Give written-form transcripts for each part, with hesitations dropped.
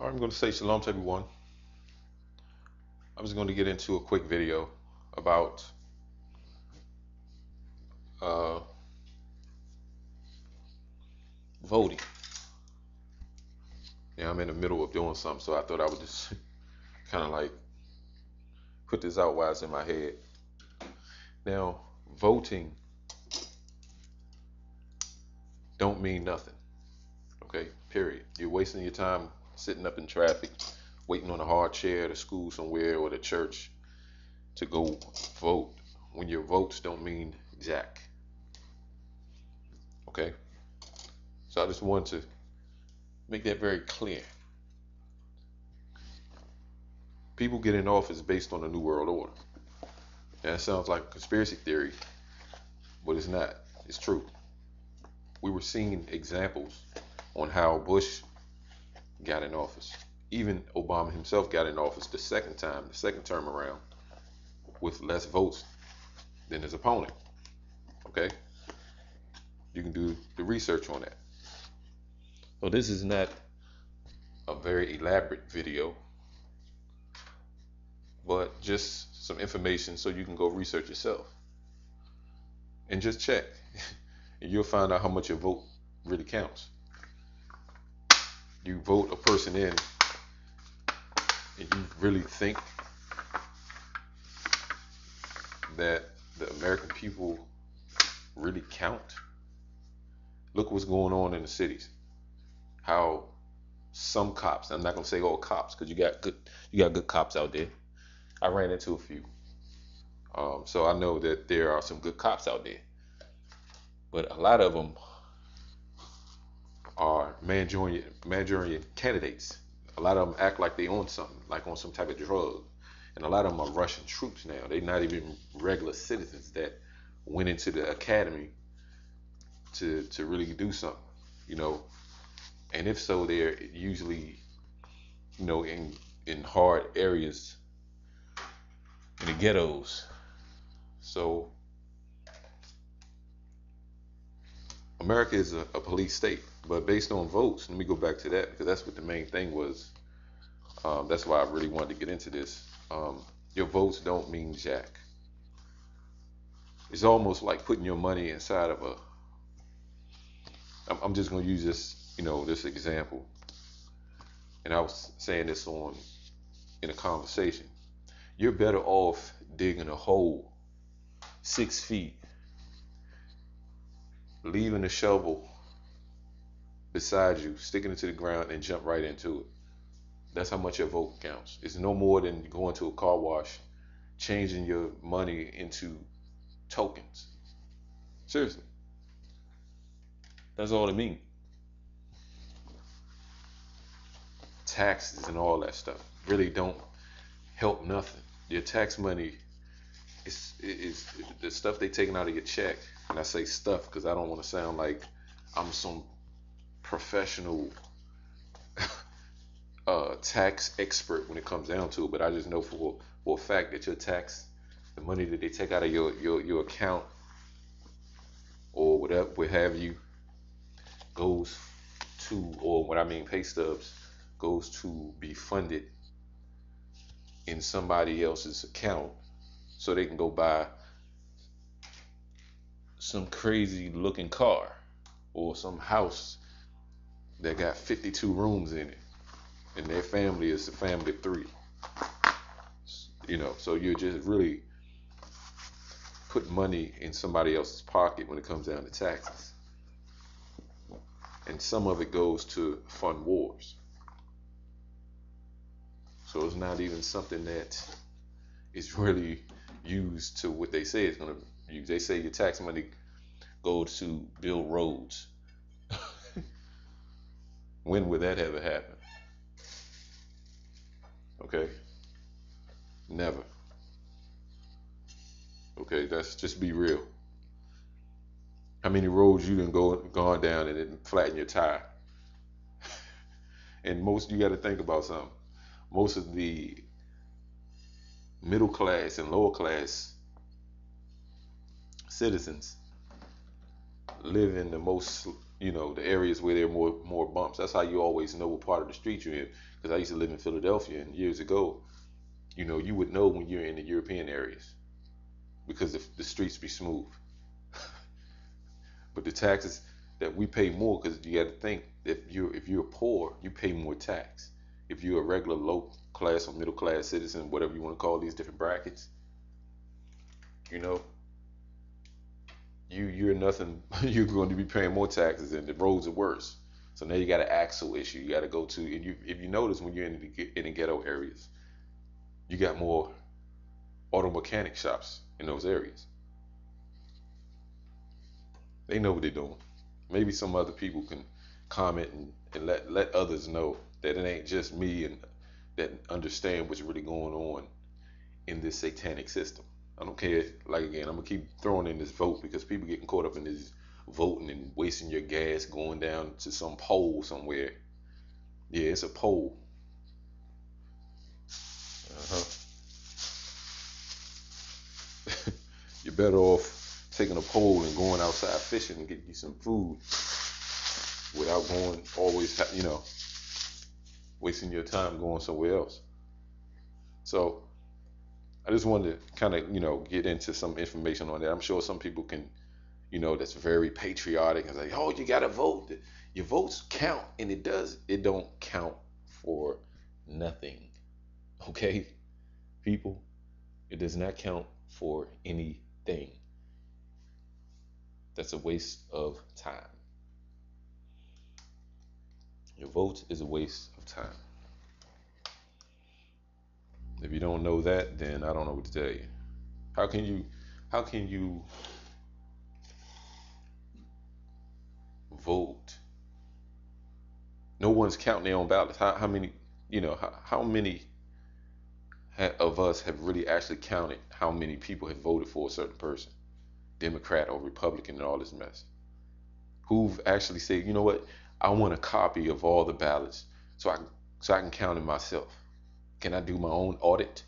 I'm going to say shalom to everyone. I'm just going to get into a quick video about uh, voting. Yeah, I'm in the middle of doing something, so I thought I would just kind of like put this out while it's in my head. Now, voting don't mean nothing. Okay, period. You're wasting your time sitting up in traffic, waiting on a hard chair to school somewhere or to church to go vote when your votes don't mean jack. Okay, so I just wanted to make that very clear. People get in office based on the New World Order. That sounds like a conspiracy theory, but it's not. It's true. We were seeing examples on how Bush got in office. Even Obama himself got in office the second time, the second term around, with less votes than his opponent. Okay? You can do the research on that. So this is not a very elaborate video, but just some information so you can go research yourself and just check. And you'll find out how much your vote really counts. You vote a person in and you really think that the American people really count? Look what's going on in the cities. How some cops, I'm not gonna say all cops, because you got good cops out there. I ran into a few. So I know that there are some good cops out there. But a lot of them are Manchurian candidates. A lot of them act like they own something, like on some type of drug. And a lot of them are Russian troops now. They're not even regular citizens that went into the academy to really do something, you know. And if so, they're usually, in hard areas, in the ghettos. So America is a police state, but based on votes. Let me go back to that because that's what the main thing was. That's why I really wanted to get into this. Your votes don't mean jack. It's almost like putting your money inside of a. I'm just going to use this example, and I was saying this in a conversation. You're better off digging a hole 6 feet, leaving the shovel beside you, sticking it to the ground, and jump right into it. That's how much your vote counts. It's no more than going to a car wash, changing your money into tokens. Seriously, that's all it means. Taxes and all that stuff really don't help nothing. Your tax money is the stuff they taking out of your check. And I say stuff because I don't want to sound like I'm some professional tax expert when it comes down to it, but I just know for a fact that your tax, the money that they take out of your account or whatever, what have you, goes to, or what I mean pay stubs, goes to be funded in somebody else's account so they can go buy some crazy looking car or some house that got 52 rooms in it, and their family is a family of 3. So you're just really putting money in somebody else's pocket when it comes down to taxes, and some of it goes to fund wars. So it's not even something that is really used to what they say it's going to use. They say your tax money goes to build roads. When would that ever happen? Okay, never. Okay, let's just be real. How many roads you done gone down and it flatten your tire? And you got to think about something. Most of the middle class and lower class citizens live in the most the areas where there are more bumps. That's how you always know what part of the street you're in. Because I used to live in Philadelphia, and years ago, you would know when you're in the European areas because the streets be smooth. But the taxes that we pay more, because you got to think, if you're poor, you pay more tax. If you're a regular low class or middle class citizen, whatever you want to call these different brackets, you know, you're nothing. You're going to be paying more taxes, and the roads are worse. So now you got an axle issue. You got to go to, and if you notice when you're in the ghetto areas, you got more auto mechanic shops in those areas. They know what they're doing. Maybe some other people can comment and let others know that it ain't just me and that understand what's really going on in this satanic system. I don't care. Like again, I'm gonna keep throwing in this vote because people getting caught up in this voting and wasting your gas going down to some poll somewhere. Yeah, it's a poll. Uh-huh. You're better off taking a poll and going outside fishing and getting you some food without going always, wasting your time going somewhere else. So I just wanted to kind of, get into some information on that. I'm sure some people can, that's very patriotic and say, oh, you got to vote. Your votes count. And it don't count for nothing. Okay, people, it does not count for anything. That's a waste of time. Your vote is a waste of time. If you don't know that, then I don't know what to tell you. How can you vote? No one's counting their own ballots. How many, how many of us have really actually counted how many people have voted for a certain person, Democrat or Republican, and all this mess? Who've actually said, you know what, I want a copy of all the ballots so I can count it myself. Can I do my own audit?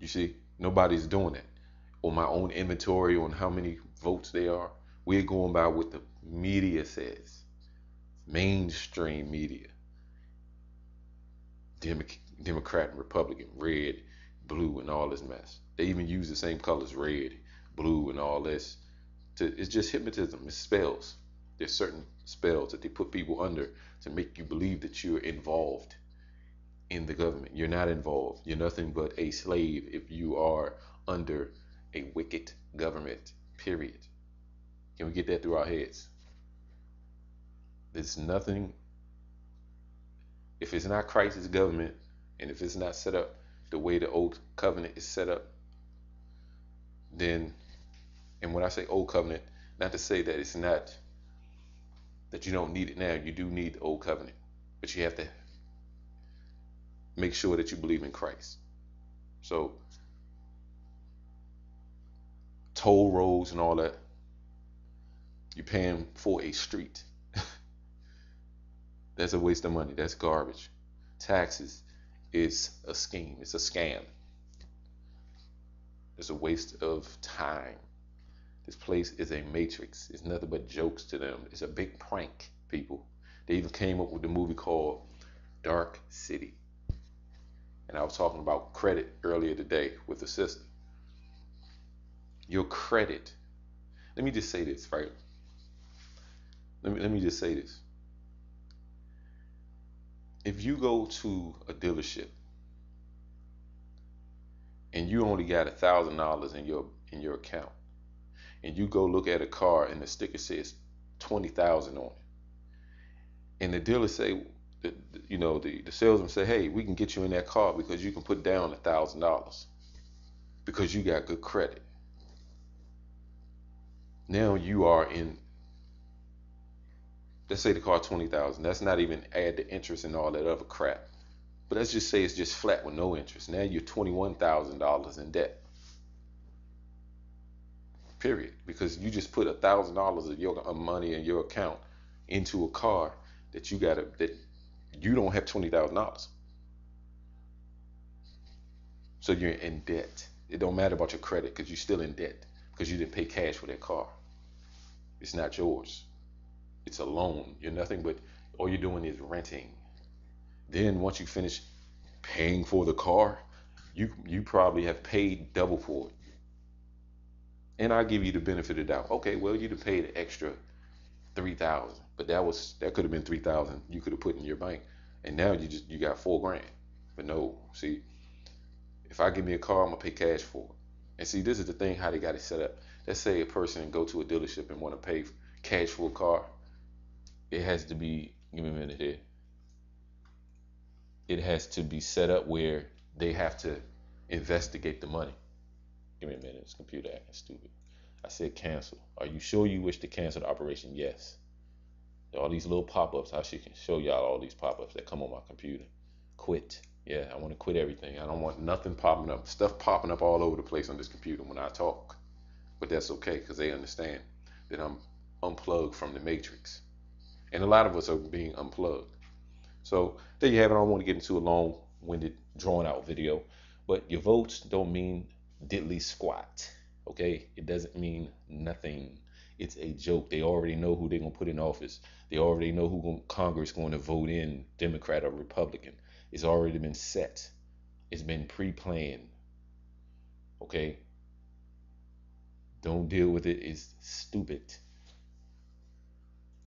You see, nobody's doing that. Or my own inventory on how many votes they are. We're going by what the media says. Mainstream media. Democrat and Republican, red, blue, and all this mess. They even use the same colors, red, blue, and all this. It's just hypnotism. It's spells. There's certain spells that they put people under to make you believe that you're involved in the government. You're not involved. You're nothing but a slave if you are under a wicked government, period. Can we get that through our heads? There's nothing, if it's not Christ's government, and if it's not set up the way the old covenant is set up, then, and when I say old covenant, not to say that it's not, that you don't need it now. You do need the old covenant, but you have to make sure that you believe in Christ. So toll roads and all that, you're paying for a street. That's a waste of money. That's garbage. Taxes is a scheme. It's a scam. It's a waste of time. This place is a matrix. It's nothing but jokes to them. It's a big prank, people. They even came up with a movie called Dark City. And I was talking about credit earlier today with a sister. Your credit. Let me just say this, right? Let me just say this. If you go to a dealership and you only got $1,000 in your account, and you go look at a car and the sticker says 20,000 on it, and the dealer say, the salesman say, hey, we can get you in that car because you can put down $1,000 because you got good credit. Now you are in, let's say the car 20,000. That's not even add the interest and all that other crap. But let's just say it's just flat with no interest. Now you're $21,000 in debt. Period. Because you just put $1,000 of your money in your account into a car that you don't have $20,000. So you're in debt. It don't matter about your credit because you're still in debt because you didn't pay cash for that car. It's not yours. It's a loan. You're nothing but all you're doing is renting. Then once you finish paying for the car, you probably have paid double for it. And I give you the benefit of the doubt. Okay, well you'd have paid an extra 3,000, but that could have been 3,000 you could have put in your bank, and now you got 4 grand. But no, see, if I give me a car, I'm gonna pay cash for it. And see, this is the thing how they got it set up. Let's say a person go to a dealership and want to pay cash for a car. It has to be. Give me a minute here. It has to be set up where they have to investigate the money. Give me a minute. This computer acting stupid. I said cancel. Are you sure you wish to cancel the operation? Yes. All these little pop-ups. I should show y'all all these pop-ups that come on my computer. Quit. Yeah, I want to quit everything. I don't want nothing popping up. Stuff popping up all over the place on this computer when I talk. But that's okay because they understand that I'm unplugged from the matrix. And a lot of us are being unplugged. So there you have it. I don't want to get into a long-winded, drawn-out video. But your votes don't mean diddly squat. Okay? It doesn't mean nothing. It's a joke. They already know who they're going to put in office. They already know who Congress going to vote in, Democrat or Republican. It's already been set. It's been pre-planned. Okay? Don't deal with it. It's stupid.